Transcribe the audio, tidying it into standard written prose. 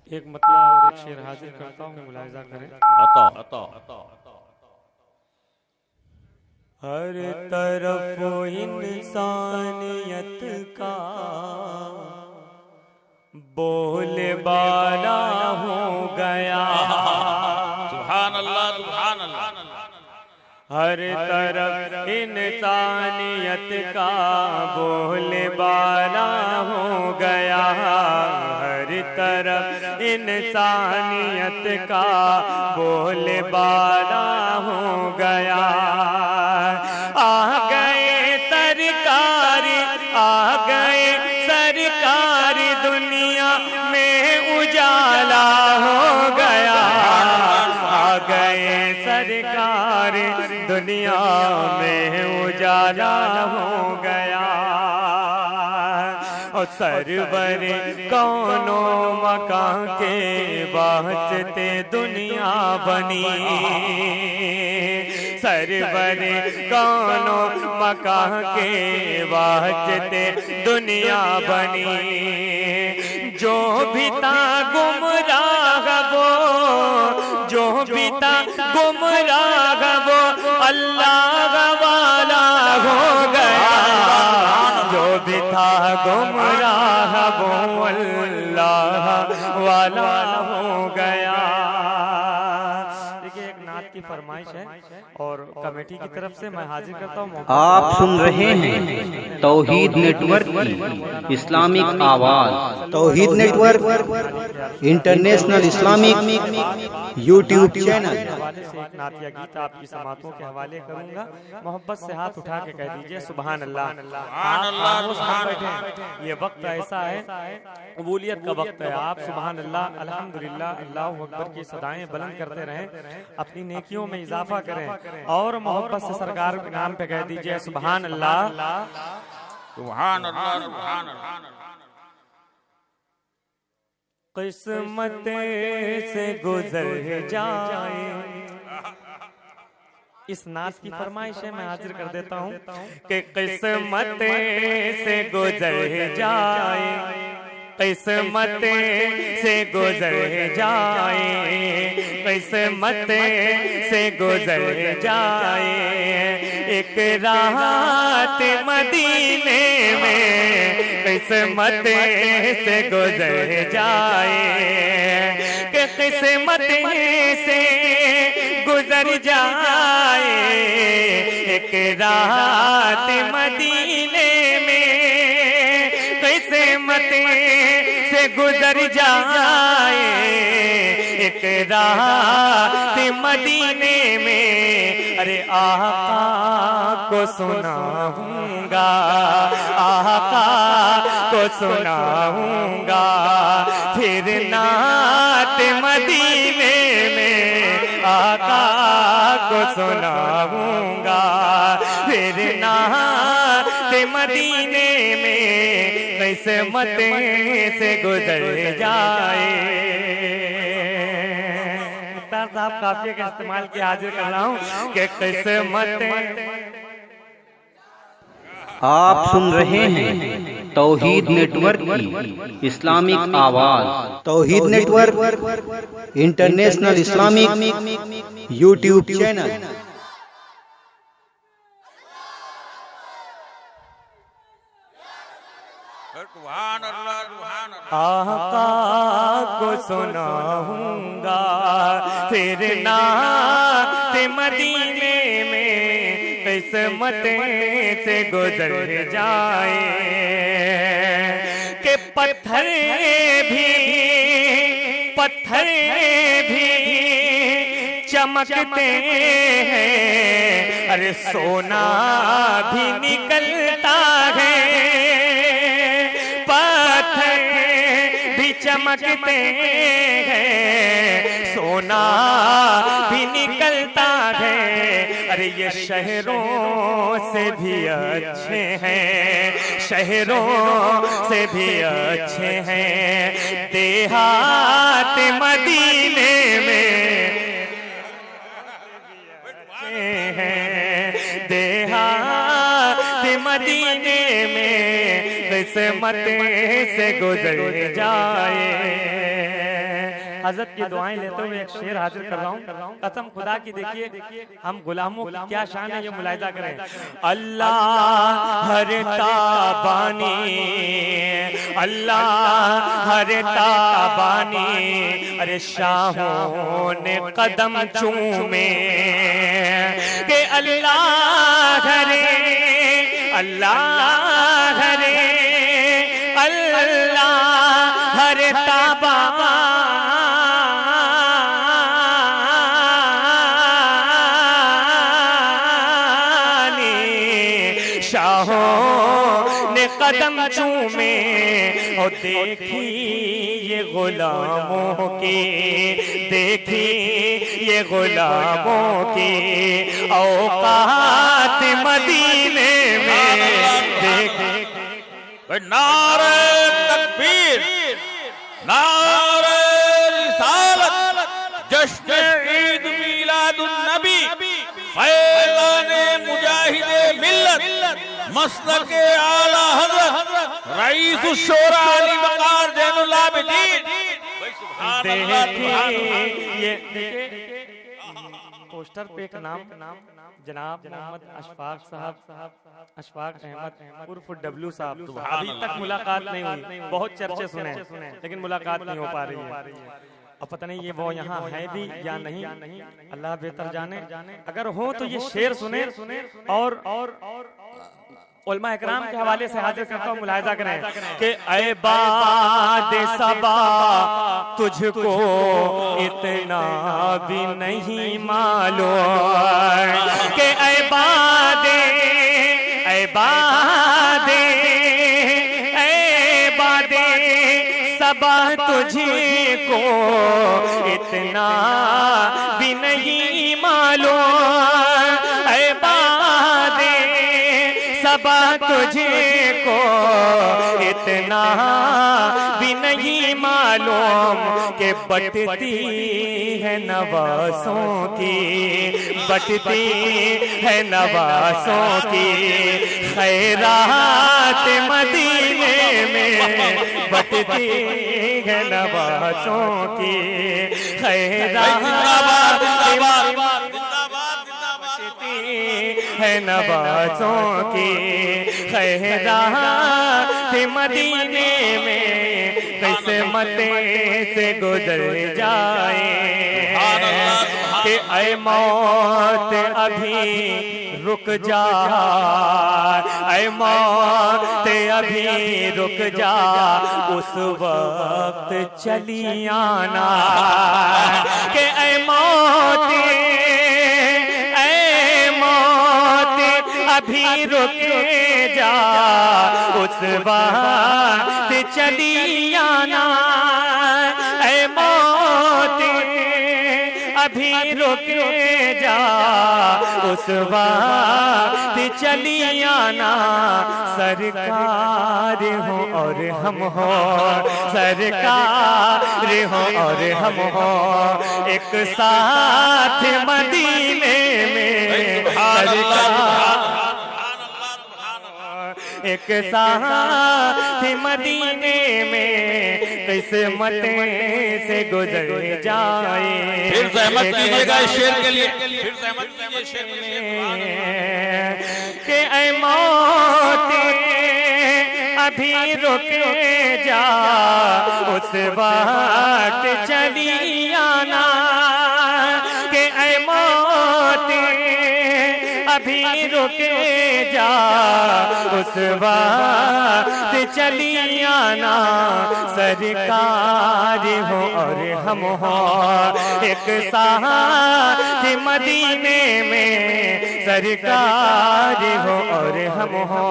एक मतलब और एक शेर हाजिर करता हूँ, मुलाहिजा करें। हर तरफ इंसानियत का बोलबाला हो गया। सुभान अल्लाह, सुभान अल्लाह। हर तरफ इंसानियत का बोलबाला हो गया। हर तरफ इंसानियत का बोलबाला हो गया। आ गए सरकारी, आ गए सरकारी, दुनिया में उजाला हो गया। आ गए सरकारी, दुनिया में उजाला हो गया। और सरवर कौनो मकान के वास्ते दुनिया बनी। सरवर कौनो मकान के वास्ते दुनिया बनी। जो भी था गुमराह वो, जो भी था गुमराह वो अल्लाह वाला हो गया। जो भी था गुमराह वो अल्लाह वाला हो गया। देखिए एक नात की फरमाइश है और कमेटी की तरफ से मैं हाजिर करता हूँ। आप सुन रहे हैं तौहीद नेटवर्क की इस्लामिक आवाज। Tauheed network international Islamic YouTube channel. से एक नातिया गीत आपकी समातों के हवाले करूंगा। मोहब्बत से हाथ उठा के कह दीजिए सुभान अल्लाह। ये वक्त ऐसा है, कबूलियत का वक्त है। आप सुभान अल्लाह, अल्हम्दुलिल्लाह, अल्लाहु अकबर की सदाएं बुलंद करते रहें, अपनी नेकियों में इजाफा करें और मोहब्बत से सरकार के नाम पे कह दीजिए सुभान अल्लाह, सुभान अल्लाह, सुभान अल्लाह। किस्मत से गुजर जाए। इस नाच की फरमाइश है, मैं हाजिर कर देता हूँ कि किस्मत से गुजर जाए, किस्मत से गुजर जाए, किस्मत से गुजर जाए। एक रात मदीने में किस्मत से गुजर जाए, कि किस्मत से गुजर जाए। एक रात मदीने में किस्मत से गुजर जाए। एक रात मदीने में, अरे आका को सुनाऊंगा, आका को सुनाऊंगा। फिर नात मदीने में आका को सुनाऊंगा। फिर नात मदीने में किस्मत से गुजर जाए। मुख्तार साहब काफिये का इस्तेमाल किया, हाजिर कर रहा हूँ कि किस्मत। आप सुन रहे हैं तौहीद नेटवर्क की इस्लामिक आवाज। Tauheed network international Islamic YouTube channel. सुभान अल्लाह, सुभान अल्लाह। आका को सुनाऊंगा। फिर नात मदीने में किस्मत से गुजर जाए। के पत्थर भी चमकते हैं, अरे सोना भी निकलता है। पत्थर भी चमकते हैं, सोना भी निकलता है। अरे ये शहरों से भी अच्छे हैं, शहरों से भी अच्छे हैं। देहात मदीने में हैं, देहात मदीने में किस्मत से गुजर जाए। हजरत की दुआएं लेते हुए एक शेर हाजिर कर रहा हूँ। कसम खुदा की, देखिए हम गुलामों की क्या शान है, ये मुलाहिजा करें। अल्लाह हर ताबानी, अल्लाह हर ताबानी, अरे शाहों ने कदम चूमे के अल्लाह हरे, अल्लाह हरे, अल्लाह हरे ताबानी, शाहों ने कदम चूमे और देखी ये गुलामों की, देखी ये गुलामों की औकात मदीने में, देखी नारे तकबीर, नारे रिसालत, जश्न ईद मिलादुन नबी, फैज़ाने मुजाहिदे मिल्लत, मसलके आला हज़रत रईसुश शोरा अली वक़ार ज़ैनुल आबिदीन। पोस्टर पे एक नाम जनाब मोहम्मद अशफाक साहब, अशफाक अहमद उर्फ डब्लू साहब। अभी तक मुलाकात नहीं हुई, बहुत चर्चे सुने लेकिन मुलाकात नहीं हो पा रही है। अब पता नहीं ये वो यहाँ है भी या नहीं, अल्लाह बेहतर जाने। अगर हो तो ये शेर सुने और उलमा इकराम के हवाले से हाजिर करता हूँ, मुलाहिजा करें कि ऐ बाद सबा तुझको इतना भी नहीं मालूम कि ऐ बादे, ऐ बादे, ऐ बादे सबा तुझको इतना भी नहीं मालूम, ऐ बादे सबा तुझको इतना भी नहीं मालूम कि बटती है नवासों की, बटती है नवासों की खैरात मदीने में, बटती है नवासों की खैरात है नवाज़ों की खैरात मदीने में, कैसे मते से गुजर जाए कि ऐ मौत अभी रुक जा, ऐ मौत अभी रुक जा, उस वक्त चली आना कि ऐ मौत अभी रुक जा, उस वक्त चली आना, ऐ मौत अभी रुक जा, उस वक्त चली आना। सरकार हो और हम हो, सरकार हो और हम हो एक साथ मदीने में, सरकार एक साथ मदीने में, कैसे मते से गुजर जाए। फिर सहमत कीजिएगा इस शेर के लिए, फिर सहमत कीजिए शेर के लिए कि ऐ मौत अभी रुक जा, उस वक्त चली आना कि ऐ मौत अभी रुक जा, उस वक्त चली आना। सरकार हो और हम हो एक साथ मदीने में, सरकार हो और हम हो।